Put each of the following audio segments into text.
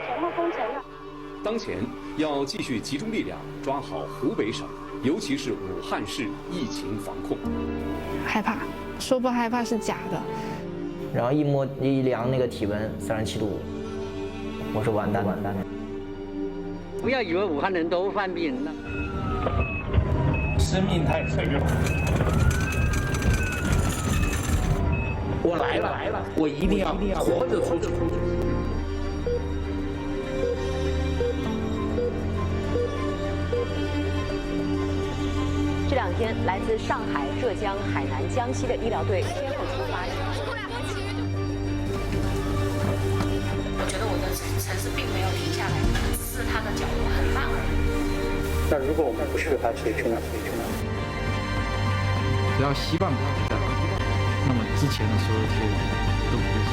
全部封城了。当前要继续集中力量抓好湖北省，尤其是武汉市疫情防控。害怕，说不害怕是假的。然后一量那个体温37.5度，我说完蛋了。不要以为武汉人都犯病了。生命太脆弱。我来了，我一定要活着出去。这2天，来自上海、浙江、海南、江西的医疗队先后出发。我觉得我的城市并没有停下来，只是它的脚步很慢而已。那如果我们不去，还谁去呢？只要希望不在，那么之前的所有这些都不会是。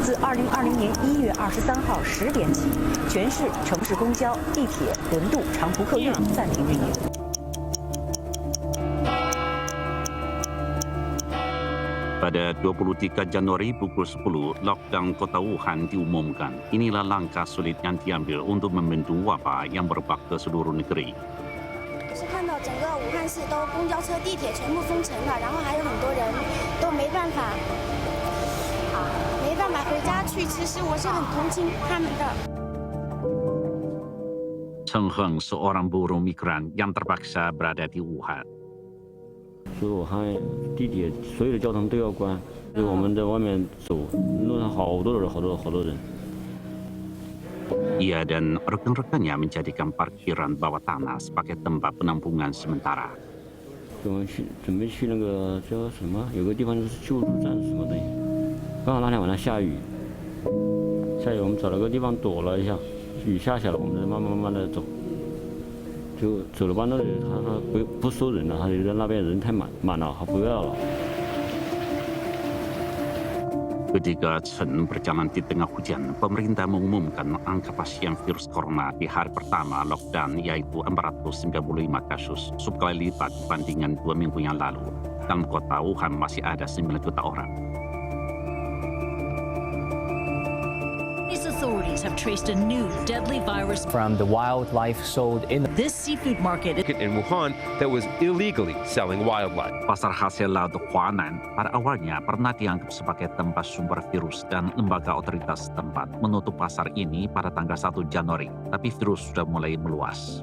自2020年1月23号10点起，全市城市公交、地铁、轮渡、长途客运暂停运营。Pada 23 Januari pukul 10, lockdown kota Wuhan diumumkan. Inilah langkah sulit yang diambil untuk membendung wabah yang merebak ke seluruh negeri. 是看到整个武汉市都公交车、地铁全部封城了，然后还有很多人都没办法回家去。其实我是很同情他们的。Cheng Heng, seorang buruh migran yang terpaksa berada di Wuhan. 所以武汉地铁所有的交通都要关，所以我们在外面走，路上好多人。Ia dan rekan-rekannya menjadikan parkiran bawah tanah sebagai tempat penampungan sementara. 我们准备去那个叫什么，有个地方就是救助站什么东西。刚好那天晚上下雨，我们找了个地方躲了一下，雨下来了，我们再慢慢的走。就走了半路，他说不收人了，他觉得那边人太满了，他不要了。Ketika Chen berjalan di tengah hujan, pemerintah mengumumkan angka pasien virus corona di hari pertama lockdown yaitu 495 kasus, sekali lipat dibandingkan 2 minggu yang lalu. Dalam kota Wuhan masih ada 9 juta orang. Authorities have traced a new deadly virus from the wildlife sold in this seafood market in Wuhan that was illegally selling wildlife. Pasar hasil laut Huanan pada awalnya pernah dianggap sebagai tempat sumber virus dan lembaga otoritas setempat menutup pasar ini pada tanggal 1 Januari, tapi virus sudah mulai meluas.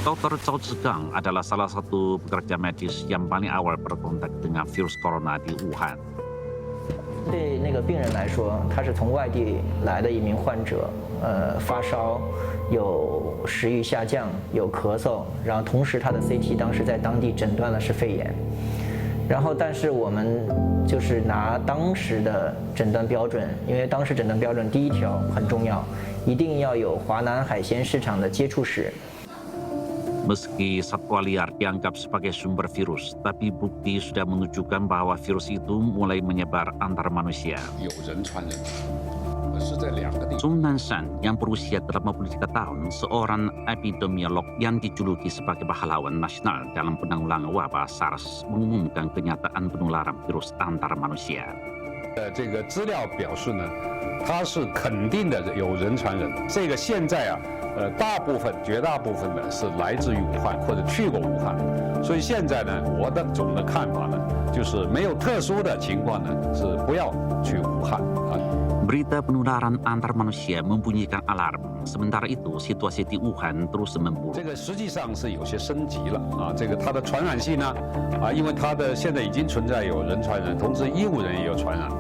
Dr. Zhao Zhigang adalah salah satu pekerja medis yang paling awal berkontak dengan virus corona di Wuhan. 对那个病人来说，他是从外地来的一名患者，发烧，有食欲下降，有咳嗽，然后同时他的 CT 当时在当地诊断了是肺炎，然后但是我们就是拿当时的诊断标准，因为当时诊断标准第1条很重要，一定要有华南海鲜市场的接触史。 Meski satwa liar dianggap sebagai sumber virus, tapi bukti sudah menunjukkan bahwa virus itu mulai menyebar antar manusia. Zhong Nanshan yang berusia 83 tahun, seorang epidemiolog yang dijuluki sebagai pahlawan nasional dalam penanggulangan wabah SARS, mengumumkan kenyataan penularan virus antar manusia. 这个资料表示呢，它是肯定的有人传人。这个现在啊。 绝大部分呢是来自于武汉或者去过武汉，所以现在呢，我的总的看法呢，就是没有特殊的情况呢，是不要去武汉啊。Berita penularan antar manusia membunyikan alarm. Sementara itu, situasi di Wuhan terus memburuk. 这个实际上是有些升级了啊，这个它的传染性呢，因为它的现在已经存在有人传人，同时医务人也有传染。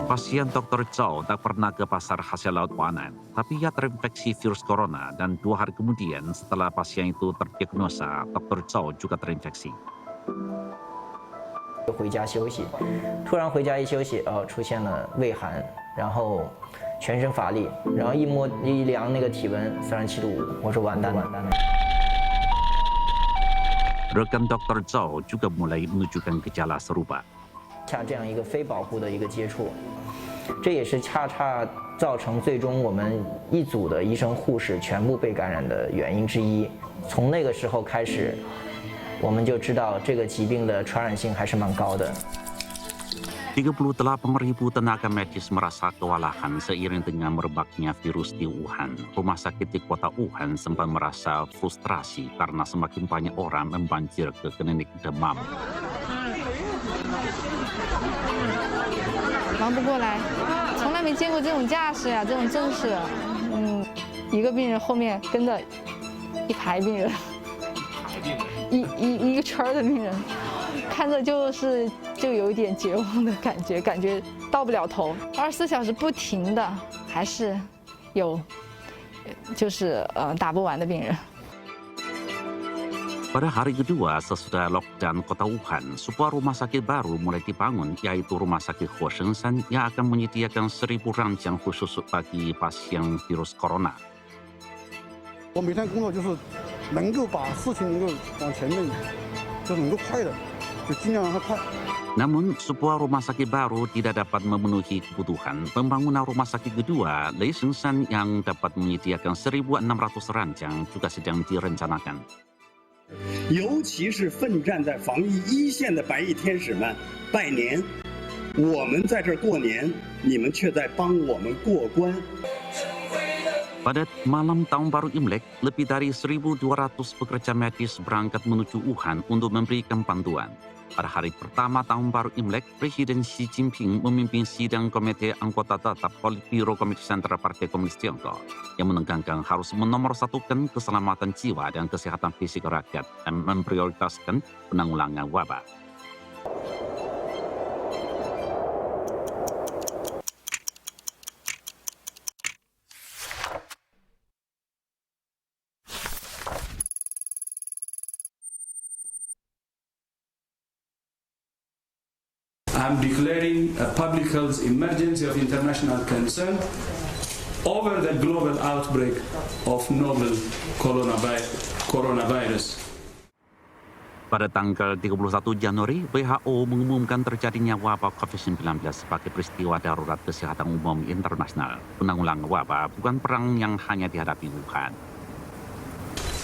Pasien Dr. Zhao tak pernah ke pasar hasil laut Huanan, tapi ia terinfeksi virus corona dan 2 hari kemudian setelah pasien itu terdiagnosa, Dr. Zhao juga terinfeksi. 回家休息，突然回家一休息，出现了畏寒，然后全身乏力，然后一量那个体温37.5度，我说完蛋了。 Rekan Dr. Zhao juga mulai menunjukkan gejala serupa. 下这样一个非保护的一个接触，这也是恰恰造成最终我们一组的医生护士全部被感染的原因之一。从那个时候开始，我们就知道这个疾病的传染性还是蛮高的。38.000 tenaga medis merasa kewalahan seiring dengan merebaknya virus di Wuhan. Rumah sakit di kota Wuhan sempat merasa frustrasi karena semakin banyak orang membanjir ke klinik demam. 忙不过来，从来没见过这种架势呀，这种阵势。一个病人后面跟着一排病人，一个圈的病人，看着就有一点绝望的感觉到不了头。24小时不停的，还是有打不完的病人。Pada hari kedua sesudah lockdown kota Wuhan, sebuah rumah sakit baru mulai dibangun, yaitu Rumah Sakit Huashengshan yang akan menyediakan 1000 ranjang khusus bagi pasien virus corona. 我每天工作就是能够把事情能够往前面，就能够快的，就尽量让它快。 Namun, sebuah rumah sakit baru tidak dapat memenuhi kebutuhan. Pembangunan rumah sakit kedua, Huashengshan yang dapat menyediakan 1.600 ranjang juga sedang direncanakan. 尤其是奋战在防疫一线的白衣天使们，拜年！我们在这儿过年，你们却在帮我们过关。 Pada malam tahun baru Imlek, lebih dari 1.200 pekerja medis berangkat menuju Wuhan untuk memberikan bantuan. Pada hari pertama tahun baru Imlek, Presiden Xi Jinping memimpin sidang Komite Anggota Tetap Politbiro Komite Sentral Partai Komunis Tiongkok yang menekankan harus menomorsatukan keselamatan jiwa dan kesehatan fisik rakyat dan memprioritaskan penanggulangan wabah. I'm declaring a public health emergency of international concern over the global outbreak of novel coronavirus. Pada tanggal 31 Januari, WHO mengumumkan terjadinya wabah COVID-19 sebagai peristiwa darurat kesehatan umum internasional. Penanggulangan wabah bukan perang yang hanya dihadapi Wuhan.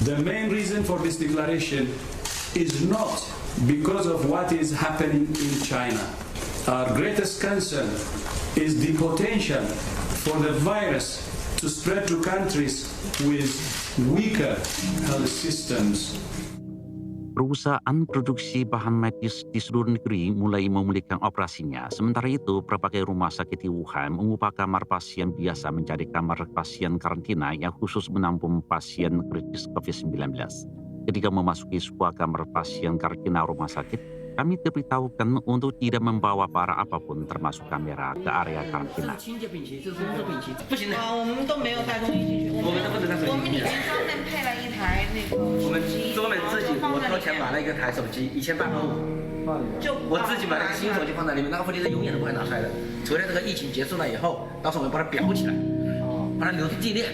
The main reason for this declaration is not because of what is happening in China. Our greatest concern is the potential for the virus to spread to countries with weaker health systems. Perusahaan produksi bahan medis di seluruh negeri mulai memulihkan operasinya. Sementara itu, berbagai rumah sakit di Wuhan mengubah kamar pasien biasa menjadi kamar pasien karantina yang khusus menampung pasien kritis COVID-19. Ketika memasuki sebuah kamar pasien karantina rumah sakit, kami diberitahukan untuk tidak membawa barang apapun termasuk kamera ke area karantina. 不行的，我们都没有带东西进去，我们都不能带手机。我们里面专门配了一台那个手机，我们专门自己，我掏钱买了一个台手机，1800。就我自己买了个新手机放在里面，那个手机是永远都不会拿出来的，除了这个疫情结束了以后，到时候我们把它裱起来，把它留作纪念。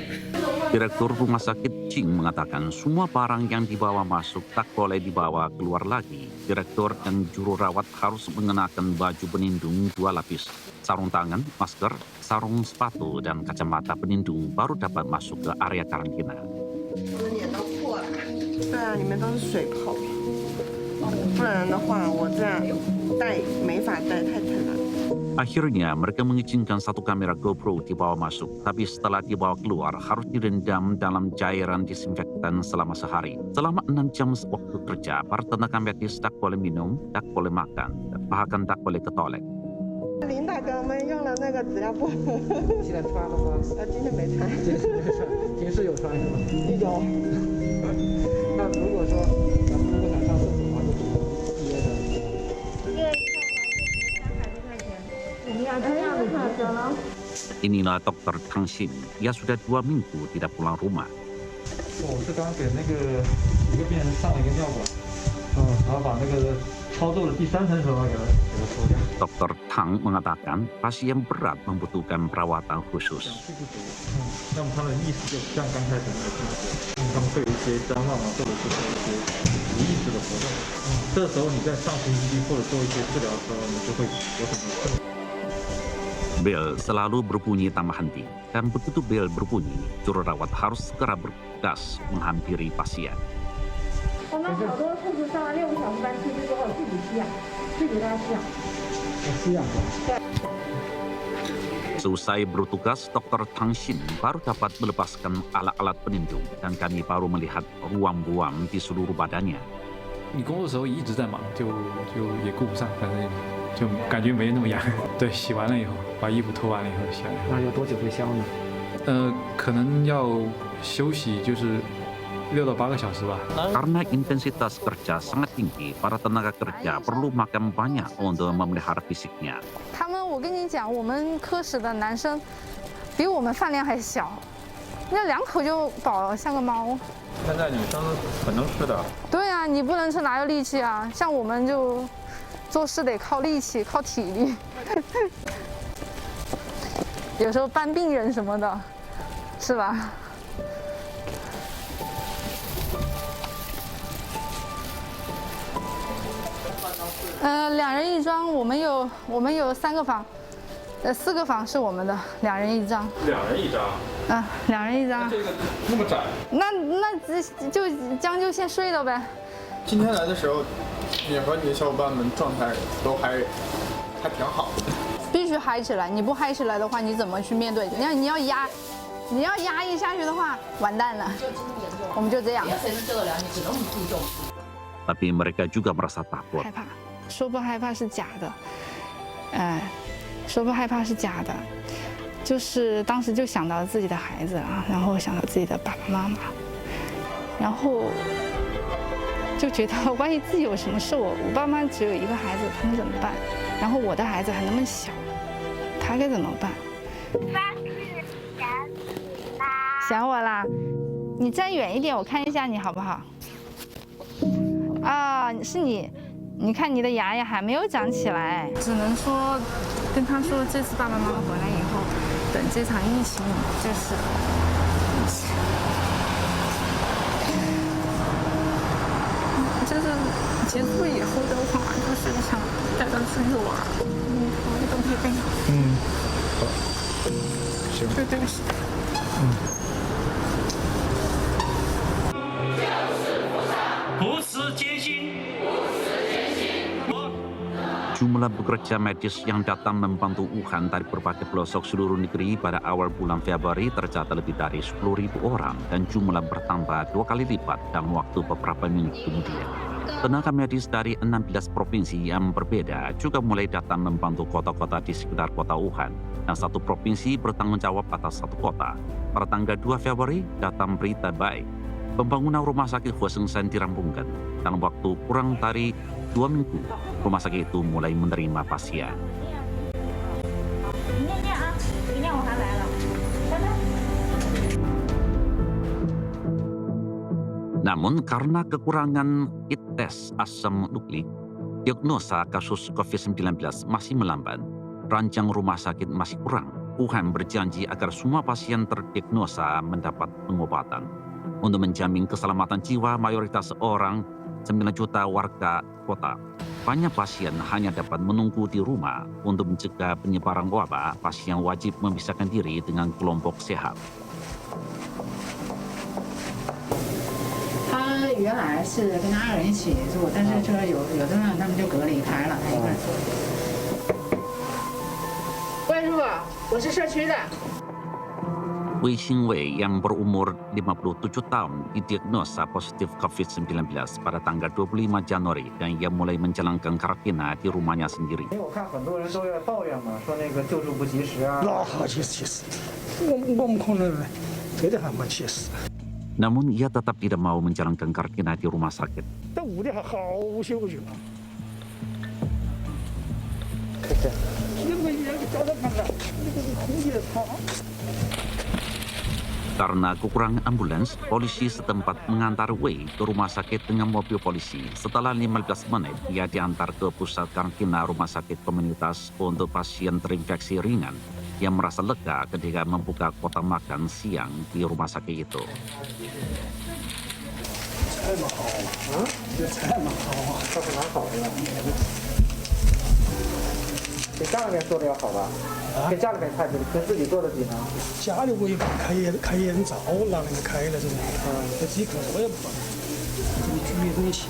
Direktur Rumah Sakit Ching mengatakan semua barang yang dibawa masuk tak boleh dibawa keluar lagi. Direktur dan juru rawat harus mengenakan baju pelindung 2 lapis, sarung tangan, masker, sarung sepatu, dan kacamata pelindung baru dapat masuk ke area karantina. 我的脸都破了，对啊，里面都是水泡，不然的话我这样戴没法戴，太疼了。 Akhirnya mereka mengizinkan satu kamera GoPro dibawa masuk, tapi setelah dibawa keluar harus direndam dalam cairan disinfektan selama sehari. Selama 6 jam waktu kerja, para tenaga medis tak boleh minum, tak boleh makan, bahkan tak boleh ke toilet. 林大哥们用了那个纸尿布，现在穿了吗？今天没穿。平时有穿是吗？有。那如果说咱们如果想上厕所的话，就约的。约一趟300多块钱。你要这样子就行了。 Inilah Dr. Tang Xin. Ia sudah 2 minggu tidak pulang rumah. 我是刚给那个一个病人上了一个尿管，然后把那个操作的第3层时候给它抽掉。 Dr. Tang mengatakan pasien berat membutuhkan perawatan khusus. 那么他的意识就不像刚开始那个病人，他们会有一些张望啊，或者是说一些无意识的活动。这这时候你在上呼吸机或者做一些治疗的时候，你就会有很多困难。 Bel selalu berbunyi tanpa henti, dan begitu bel berbunyi, juru rawat harus segera bergegas menghampiri pasien. 我们好多兔子上完6个小时班出去之后自己吸氧，自己拉吸氧。吸氧对。 Seusai bertugas, Dr. Tang Xin baru dapat melepaskan alat-alat pelindung dan kami baru melihat ruam-ruam di seluruh badannya. 你工作的时候一直在忙，就也顾不上，反正就感觉没那么痒。对，洗完了以后，把衣服脱完了以后洗完。那要多久会消呢？可能要休息，就是6到8个小时吧。Karena intensitas kerja sangat tinggi, para tenaga kerja perlu makan banyak untuk memelihara fisiknya. 他们，我跟你讲，我们科室的男生比我们饭量还小，那2口就饱了，像个猫。现在女生很能吃的。对啊，你不能吃哪有力气啊？像我们就做事得靠力气，靠体力。有时候搬病人什么的，是吧？ 2人1张，我们有3个房，4个房是我们的，2人1张。2人1张。啊，2人1张。这个那么窄。那就将就先睡了呗。今天来的时候，你和你的小伙伴们状态都还挺好的。必须嗨起来，你不嗨起来的话，你怎么去面对？你要压抑下去的话，完蛋了。我们就这样。 Tapi mereka juga merasa takut. 害怕，说不害怕是假的，说不害怕是假的，就是当时就想到自己的孩子啊，然后想到自己的爸爸妈妈，然后就觉得万一自己有什么事，我爸妈只有1个孩子，他们怎么办？然后我的孩子还那么小，他该怎么办？想我啦？你站远一点，我看一下你好不好？ 啊，是你，你看你的牙也还没有长起来，只能说跟他说，这次爸爸妈妈回来以后，等这场疫情就是结束以后的话，就是想带他出去玩，好的都可以好。好，行，对不起。不辞艰辛。 Jumlah pekerja medis yang datang membantu Wuhan dari berbagai pelosok seluruh negeri pada awal bulan Februari tercatat lebih dari 10.000 orang dan jumlah bertambah 2 kali lipat dalam waktu beberapa minggu kemudian. Tenaga medis dari 16 provinsi yang berbeda juga mulai datang membantu kota-kota di sekitar kota Wuhan dan satu provinsi bertanggung jawab atas satu kota. Pada tanggal 2 Februari datang berita baik. Pembangunan rumah sakit Hwasengsan dirampungkan. Dalam waktu kurang dari 2 minggu, rumah sakit itu mulai menerima pasien. Namun karena kekurangan kit tes asam nukleik, diagnosa kasus COVID-19 masih melambat. Rancang rumah sakit masih kurang. Wuhan berjanji agar semua pasien terdiagnosa mendapat pengobatan. Untuk menjamin keselamatan jiwa mayoritas orang 9 juta warga kota. Banyak pasien hanya dapat menunggu di rumah. Untuk mencegah penyebaran wabah, pasien wajib memisahkan diri dengan kelompok sehat. 他原来是跟他2人一起住，但是说有的人他们就隔离开了，他一个人住。喂，师傅，我是社区的。 Wei Xingwei yang berumur 57 tahun didiagnosa positif COVID-19 pada tanggal 25 Januari dan ia mulai menjalankan karantina di rumahnya sendiri. 因为我看很多人都在抱怨嘛，说那个救助不及时啊。那其实，我们可能这点还没及时。 Namun ia tetap tidak mau menjalankan karantina di rumah sakit. 这屋里还好些个去嘛。看看。那个也找到看看，那个空气好。 Karena kekurangan ambulans, polisi setempat mengantar Wei ke rumah sakit dengan mobil polisi. Setelah 15 menit, ia diantar ke pusat karantina rumah sakit komunitas untuk pasien terinfeksi ringan yang merasa lega ketika membuka kotak makan siang di rumah sakit itu. 菜蛮好啊，这菜蛮好啊，倒是蛮好的。比家里面做的要好吧？跟家里面菜比，跟自己做的比呢？家里我也开烟灶，拿那个开了这种，这几口我也不放，这个煮的东西。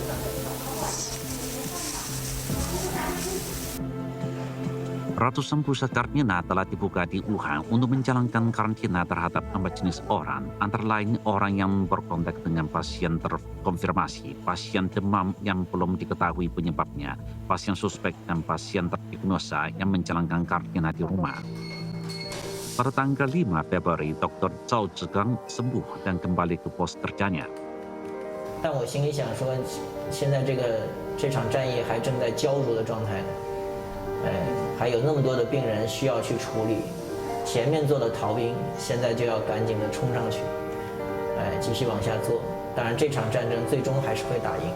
Ratusan pusat karantina telah dibuka di Wuhan untuk menjalankan karantina terhadap 4 jenis orang, antara lain orang yang berkontak dengan pasien terkonfirmasi, pasien demam yang belum diketahui penyebabnya, pasien suspek, dan pasien terdiagnosa yang menjalankan karantina di rumah. Pada tanggal 5 Februari, Dr. Zhao Zhigang sembuh dan kembali ke pos kerjanya. 但我心里想说，现在这场战役还正在焦灼的状态。 还有那么多的病人需要去处理，前面做了逃兵，现在就要赶紧的冲上去，继续往下做。当然，这场战争最终还是会打赢。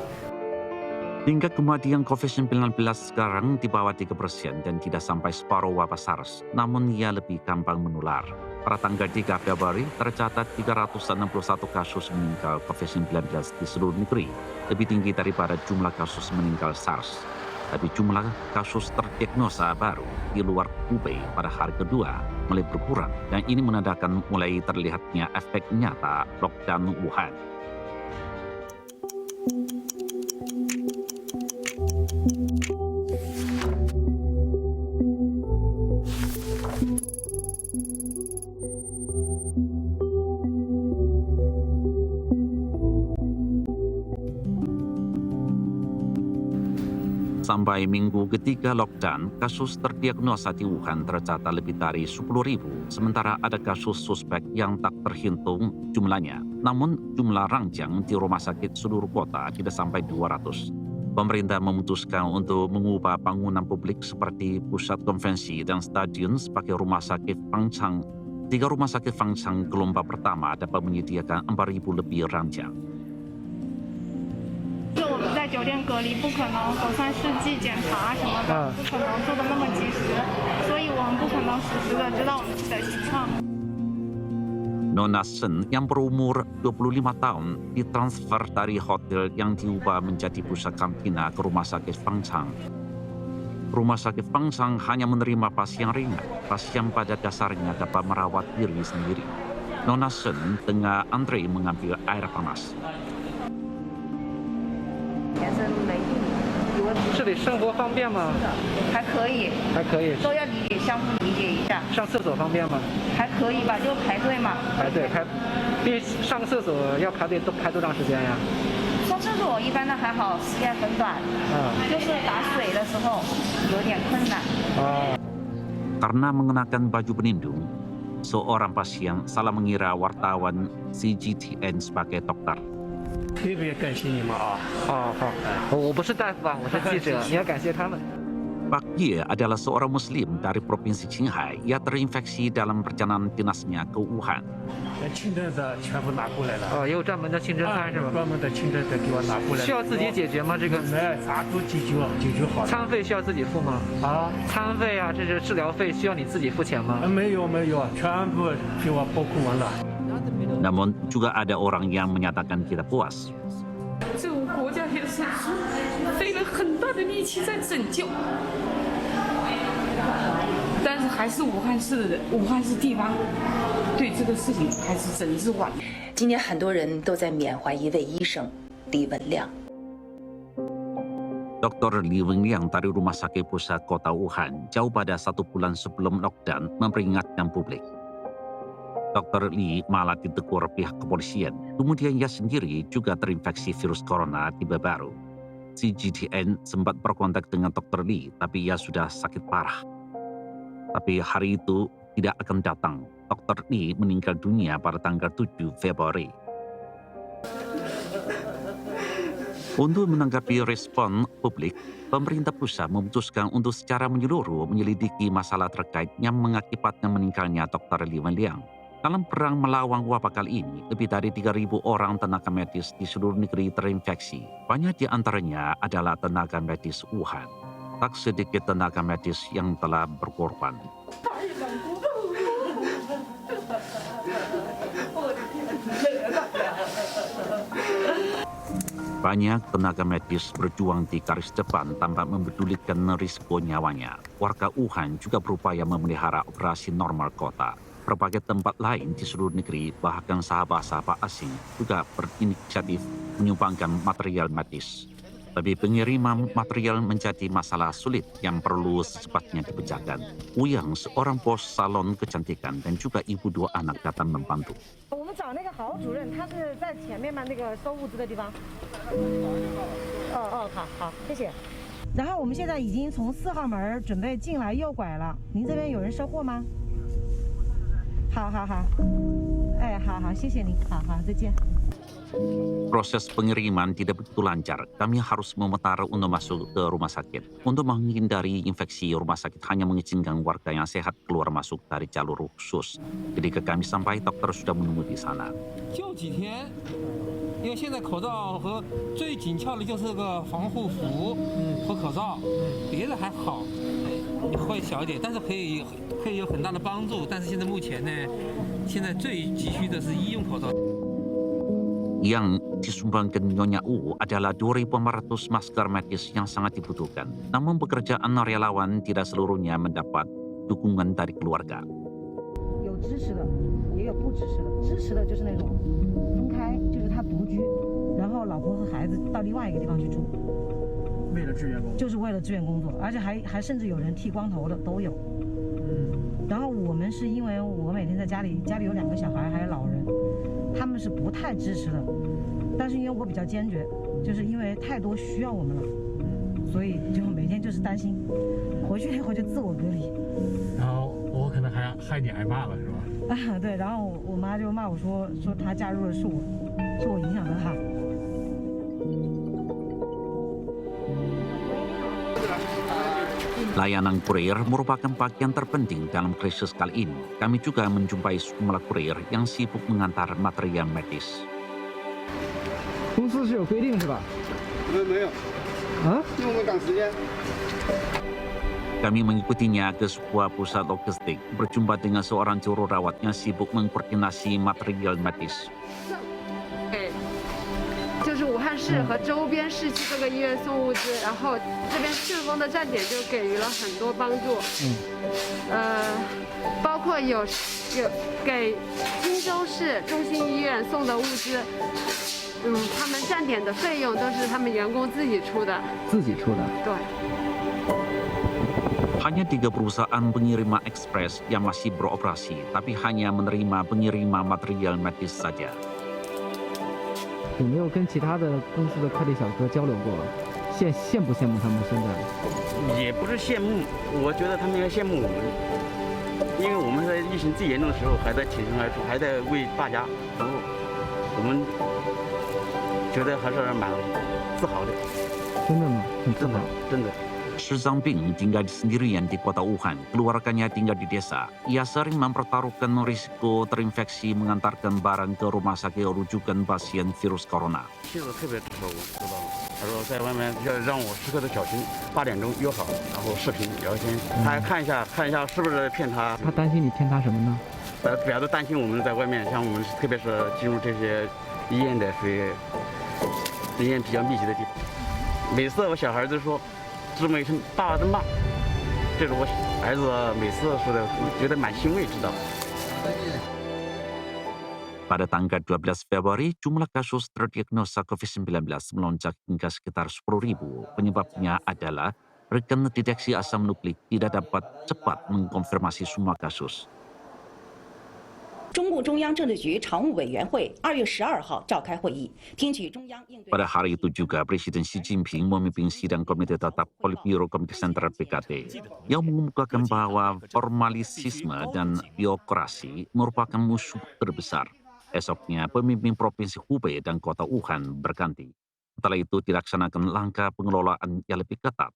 Hingga kematian COVID-19 sekarang di bawah 3% dan tidak sampai separuh wabah SARS, namun ia lebih gampang menular. Pada tanggal 3 Februari, tercatat 361 kasus meninggal COVID-19 di seluruh negeri, lebih tinggi daripada jumlah kasus meninggal SARS. Tapi jumlah kasus terdiagnosa baru di luar Hubei pada hari kedua mulai berkurang, dan ini menandakan mulai terlihatnya efek nyata lockdown Wuhan. Sampai minggu ketiga lockdown, kasus terdiagnosa di Wuhan tercatat lebih dari 10.000, sementara ada kasus suspek yang tak terhitung jumlahnya. Namun jumlah ranjang di rumah sakit seluruh kota tidak sampai 200. Pemerintah memutuskan untuk mengubah bangunan publik seperti pusat konvensi dan stadion sebagai rumah sakit Fangchang. 3 rumah sakit Fangchang gelombang pertama dapat menyediakan 4.000 lebih ranjang. 就我们在酒店隔离，不可能核酸试剂检查什么的，不可能做的那么及时，所以我们不可能实时的知道我们的情况。 Nona Shen yang berumur 25 tahun ditransfer dari hotel yang diubah menjadi pusat karantina ke rumah sakit Fangchang. Rumah sakit Fangchang hanya menerima pasien ringan, pasien pada dasarnya dapat merawat diri sendiri. Nona Shen tengah antri mengambil air panas. 这里生活方便吗？还可以，还可以，都要相互理解一下。上厕所方便吗？还可以吧，就排队嘛。排队上厕所要排队排多长时间呀？上厕所一般的还好，时间很短。就是打水的时候有点困难。Karena mengenakan baju pelindung, seorang pasien salah mengira wartawan CGTN sebagai dokter. 特别感谢你们啊！好，我不是大夫啊，我是记者，你要感谢他们。Pak Ye adalah seorang Muslim dari Provinsi Qinghai. Ia terinfeksi dalam perjalanan dinasnya ke Wuhan. 清真的全部拿过来了。也有专门的清真餐是吧？专门的清真的给我拿过来。需要自己解决吗？这个？啥都解决好了。餐费需要自己付吗？餐费啊，这是治疗费，需要你自己付钱吗？没有，全部给我包括完了。 Namun juga ada orang yang menyatakan tidak puas. 这个国家也是费了很大的力气在拯救，但是还是武汉市地方对这个事情还是整治晚。今年很多人都在缅怀一位医生李文亮。 Dr. Li Wenliang dari Rumah Sakit Pusat Kota Wuhan jauh pada 1 bulan sebelum lockdown memperingatkan publik. Dr. Li malah ditegur pihak kepolisian. Kemudian ia sendiri juga terinfeksi virus corona tiba baru. CGTN sempat berkontak dengan Dr. Li, tapi ia sudah sakit parah. Tapi hari itu tidak akan datang. Dr. Li meninggal dunia pada tanggal 7 Februari. Untuk menanggapi respon publik, pemerintah pusat memutuskan untuk secara menyeluruh menyelidiki masalah terkait yang mengakibatkan meninggalnya Dr. Li Wenliang. Dalam perang melawan wabah kali ini, lebih dari 3.000 orang tenaga medis di seluruh negeri terinfeksi. Banyak di antaranya adalah tenaga medis Wuhan. Tak sedikit tenaga medis yang telah berkorban. Banyak tenaga medis berjuang di garis depan tanpa mempedulikan risiko nyawanya. Warga Wuhan juga berupaya memelihara operasi normal kota. Berbagai tempat lain di seluruh negeri, bahkan sahabat-sahabat asing juga berinisiatif menyumbangkan material medis. Tapi pengiriman material menjadi masalah sulit yang perlu secepatnya dipecahkan. Uyang, seorang bos salon kecantikan dan juga ibu 2 anak datang membantu. 我们找那个郝主任，他是在前面嘛，那个收物资的地方。好，谢谢。然后我们现在已经从4号门准备进来右拐了，您这边有人收货吗？好，哎，好，谢谢您，好，再见。 Proses pengiriman tidak begitu lancar. Kami harus memutar untuk masuk ke rumah sakit. Untuk menghindari infeksi, rumah sakit hanya mengizinkan warga yang sehat keluar masuk dari jalur khusus. Ketika kami sampai, dokter sudah menunggu di sana. 就几天，因为现在口罩和最紧俏的就是个防护服和口罩，别的还好，会小一点，但是可以有很大的帮助。但是现在目前呢，现在最急需的是医用口罩。 Yang disumbangkan Nyonya U adalah 2.500 masker medis yang sangat dibutuhkan. Namun pekerjaan relawan tidak seluruhnya mendapat dukungan dari keluarga. 有支持的，也有不支持的。支持的就是那种分开，就是他独居，然后老婆和孩子到另外一个地方去住，为了支援工作，就是为了支援工作，而且还甚至有人剃光头的都有。然后我们是因为我每天在家里有2个小孩，还有老人。 他们是不太支持的，但是因为我比较坚决，就是因为太多需要我们了，所以就每天就是担心，回去以后就自我隔离。然后我可能还害你害怕了，是吧？啊，对，然后我妈就骂我说她加入的是我影响到她。 Layanan kurir merupakan bagian terpenting dalam krisis kali ini. Kami juga menjumpai sejumlah kurir yang sibuk mengantar material medis. 公司是有规定是吧？没有。啊？因为我们赶时间。 Kami mengikutinya ke sebuah pusat logistik, berjumpa dengan seorang juru rawat yang sibuk mengkoordinasi material medis. 就是武汉市和周边市区各个医院送物资，然后这边顺丰的站点就给予了很多帮助。包括有给荆州市中心医院送的物资，他们站点的费用都是他们员工自己出的。自己出的。对。 Hanya 3 perusahaan pengiriman ekspres yang masih beroperasi, tapi hanya menerima pengiriman material medis saja. 有没有跟其他的公司的快递小哥交流过？羡不羡慕他们现在？也不是羡慕，我觉得他们应该羡慕我们，因为我们在疫情最严重的时候还在挺身而出，还在为大家服务，我们觉得还是蛮自豪的。真的吗？很自豪，真的。 Shizangping tinggal sendirian di kota Wuhan, keluarganya tinggal di desa. Ia sering mempertaruhkan risiko terinfeksi mengantarkan barang ke rumah sakit rujukan pasien virus corona. 妻子特别支持我，知道吗？他说在外面要让我时刻的小心，8点钟约好，然后视频聊天，他还看一下是不是骗他。他担心你骗他什么呢？主要都担心我们在外面，像我们特别是进入这些医院的属于人员比较密集的地方。每次我小孩都说。 这么一声“爸爸的骂”，这是我儿子每次说的，觉得蛮欣慰，知道。Pada tanggal 12 Februari, jumlah kasus terdiagnosa COVID-19 melonjak hingga sekitar 10.000. Penyebabnya adalah rekan deteksi asam nukleik tidak dapat cepat mengkonfirmasi semua kasus. 中共中央政治局常务委员会2月12号召开会议，听取中央应对。 Pada hari itu juga Presiden Xi Jinping memimpin sidang Komite Tetap Politburo Komite Sentral PKB yang mengemukakan bahwa formalisisme dan biokrasi merupakan musuh terbesar. Esoknya pemimpin Provinsi Hubei dan Kota Wuhan berganti. Setelah itu dilaksanakan langkah pengelolaan yang lebih ketat.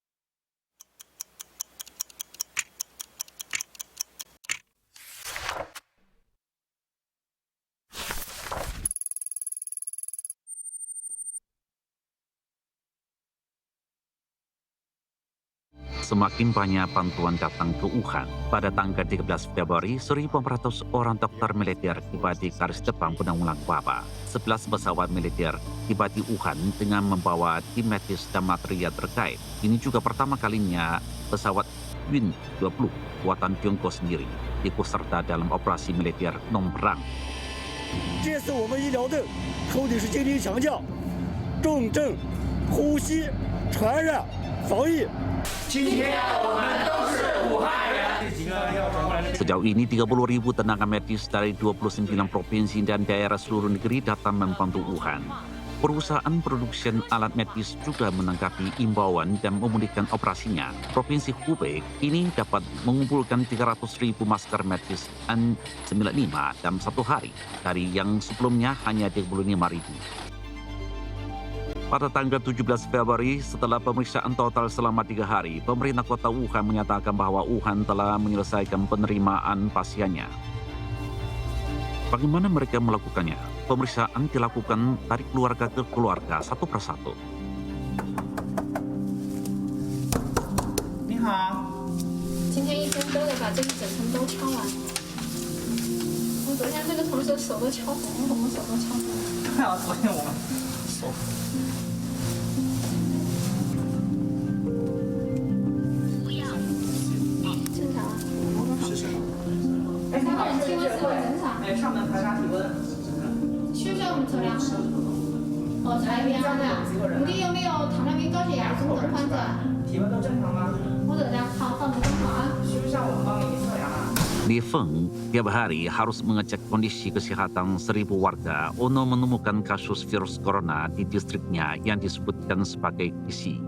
semakin banyak bantuan datang ke Wuhan. Pada tanggal 13 Februari, 1.400 orang dokter militer tiba di garis depan penanggulangan wabah. 11 pesawat militer tiba di Wuhan dengan membawa tim medis dan material terkait. Ini juga pertama kalinya pesawat Yun-20 buatan Tiongkok sendiri ikut serta dalam operasi militer non-perang. 这次我们医疗队抽的是精力强调重症、呼吸、传染、防疫。今天我们都是武汉人。 Sejauh ini 30.000 tenaga medis dari 29 provinsi dan daerah seluruh negeri datang membantu Wuhan. Perusahaan produksi alat medis juga menanggapi imbauan dan memulihkan operasinya. Provinsi Hubei kini dapat mengumpulkan 300.000 masker medis N95 dalam satu hari, dari yang sebelumnya hanya 35.000. Pada tanggal 17 Februari, setelah pemeriksaan total selama 3 hari, pemerintah kota Wuhan menyatakan bahwa Wuhan telah menyelesaikan penerimaan pasiennya. Bagaimana mereka melakukannya? Pemeriksaan dilakukan dari keluarga ke keluarga, satu persatu. 你好，今天一天都得把这一整层都敲完。我昨天这个同事手都敲红红，手都敲红。看啊，昨天我们手。 正常啊，是是。哎，3个人体温是否正常？哎，上门排查体温。需不需要我们测量？哦，查一遍啊。你有没有糖尿病、高血压中等患者？体温都正常吗？或者量好，放不正好啊？需不需要我们帮你测量啊？ Li Feng tiap hari harus mengecek kondisi kesehatan 1.000 warga untuk menemukan kasus virus corona di distriknya yang disebutkan sebagai Xi.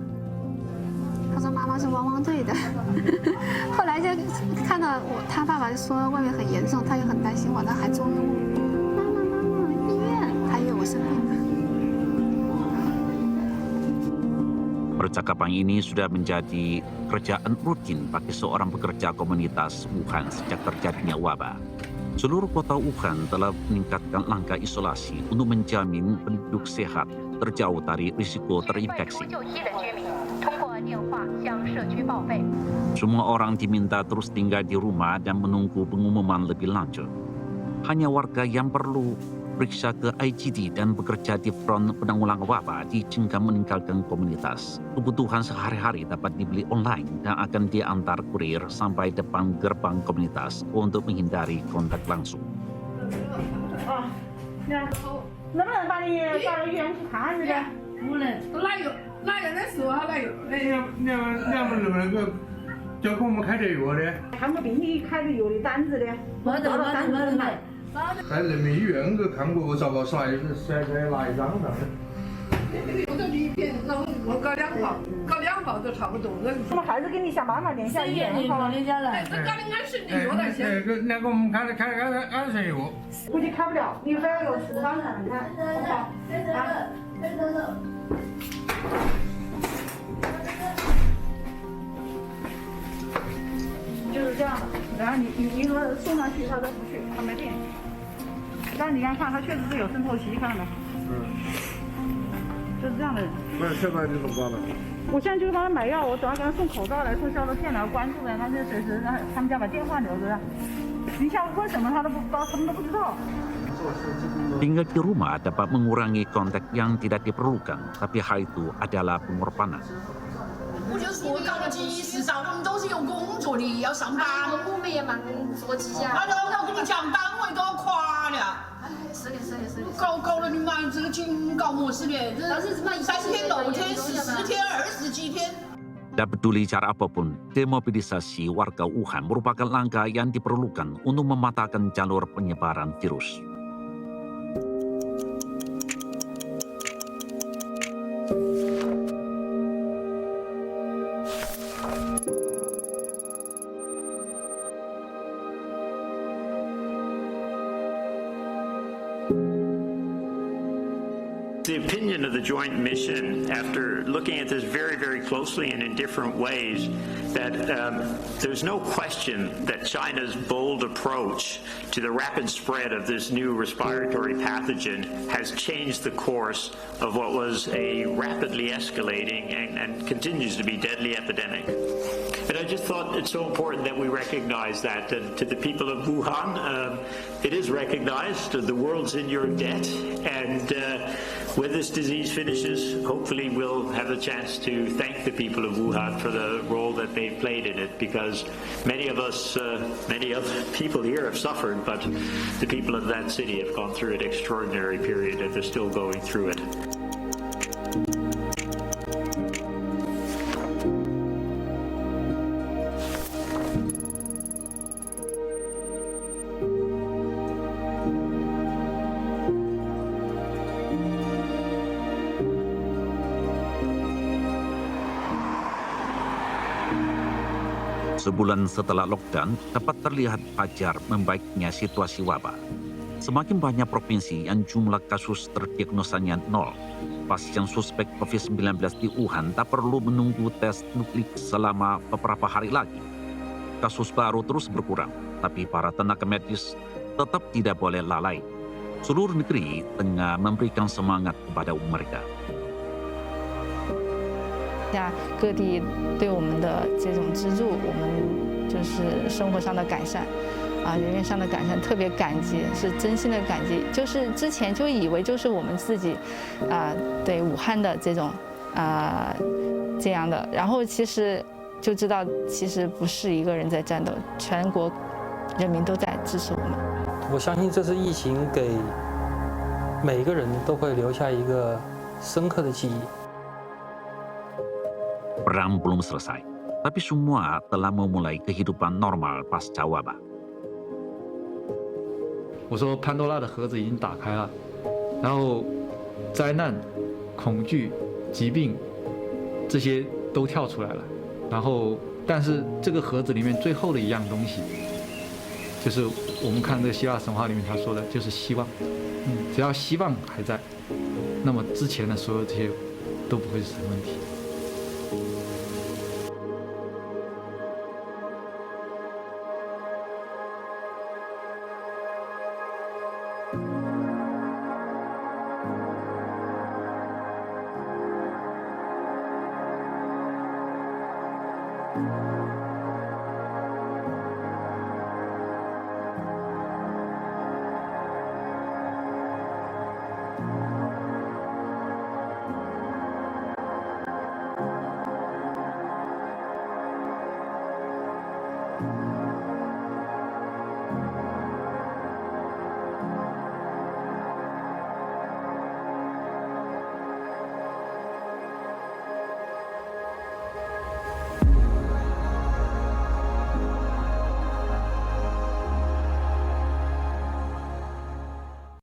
他说妈妈是汪汪队的，后来就看到他爸爸就说外面很严重，他也很担心我，他还终于问妈妈医院，他以为我生病了。 Percakapan ini sudah menjadi kerjaan rutin bagi seorang pekerja komunitas Wuhan sejak terjadinya wabah. Seluruh kota Wuhan telah meningkatkan langkah isolasi untuk menjamin penduduk sehat terjauh dari risiko terinfeksi. Semua orang diminta terus tinggal di rumah dan menunggu pengumuman lebih lanjut. Hanya warga yang perlu periksa ke IGD dan bekerja di front penanggulangan wabah diizinkan meninggalkan komunitas. Kebutuhan sehari-hari dapat dibeli online dan akan diantar kurir sampai depan gerbang komunitas untuk menghindari kontak langsung. 能不能把你到医院去看看去的？不能，哪有的时候哪有？那么那个叫给我们开点药的？他们给你开的药的单子的，我找了单子买。 在人民医院去看过，我找个甩拿一张的。我都一片，那我搞2包都差不多。我们还是给你想办法联系医院好。这搞的安神的药来先。那个我们开安神药。估计开不了，你非要有处方才能开，好不好？就是这样的，然后你说送上去，他都不去，他没电。但你看，他确实是有渗透期，看到没？就是这样的人。那现在你怎么办呢？我现在就是帮他买药，我主要给他送口罩来，送消毒片来，关注的，他就随时让他们家把电话留着。你想问什么他都不知道，什么都不知道。 Tinggal di rumah dapat mengurangi kontak yang tidak diperlukan, tapi hal itu adalah pengorbanan. 我就说搞了几十兆，我们都是有工作的，要上班。我们也蛮着急呀。我跟你讲，单位都要垮了。哎，是的。搞了你妈这个紧搞么事的？这3天6天10天20几天。 Tak peduli cara apapun, demobilisasi warga Wuhan merupakan langkah yang diperlukan untuk mematahkan jalur penyebaran virus. the opinion of the Joint Mission, after looking at this very, very closely and in different ways, that there's no question that China's bold approach to the rapid spread of this new respiratory pathogen has changed the course of what was a rapidly escalating and continues to be deadly epidemic. And I just thought it's so important that we recognize that. And to the people of Wuhan, it is recognized. The world's in your debt. And when this disease finishes, hopefully we'll have a chance to thank the people of Wuhan for the role that they've played in it. Because many of us, many other people here have suffered, but the people of that city have gone through an extraordinary period and they're still going through it. Sebulan setelah lockdown, dapat terlihat fajar membaiknya situasi wabah. Semakin banyak provinsi yang jumlah kasus terdiagnosanya nol. Pasien suspek COVID-19 di Wuhan tak perlu menunggu tes nuklik selama beberapa hari lagi. Kasus baru terus berkurang, tapi para tenaga medis tetap tidak boleh lalai. Seluruh negeri tengah memberikan semangat kepada mereka. 各地对我们的这种资助，我们就是生活上的改善，人员上的改善，特别感激，是真心的感激。就是之前就以为就是我们自己，对武汉的这种这样的，然后其实就知道其实不是一个人在战斗，全国人民都在支持我们。我相信这次疫情给每个人都会留下一个深刻的记忆。 Perang belum selesai, tapi semua telah memulai kehidupan normal pasca wabah. 我说潘多拉的盒子已经打开了，然后灾难、恐惧、疾病这些都跳出来了，然后但是这个盒子里面最后的一样东西，就是我们看这个希腊神话里面他说的，就是希望。只要希望还在，那么之前的所有这些都不会是问题。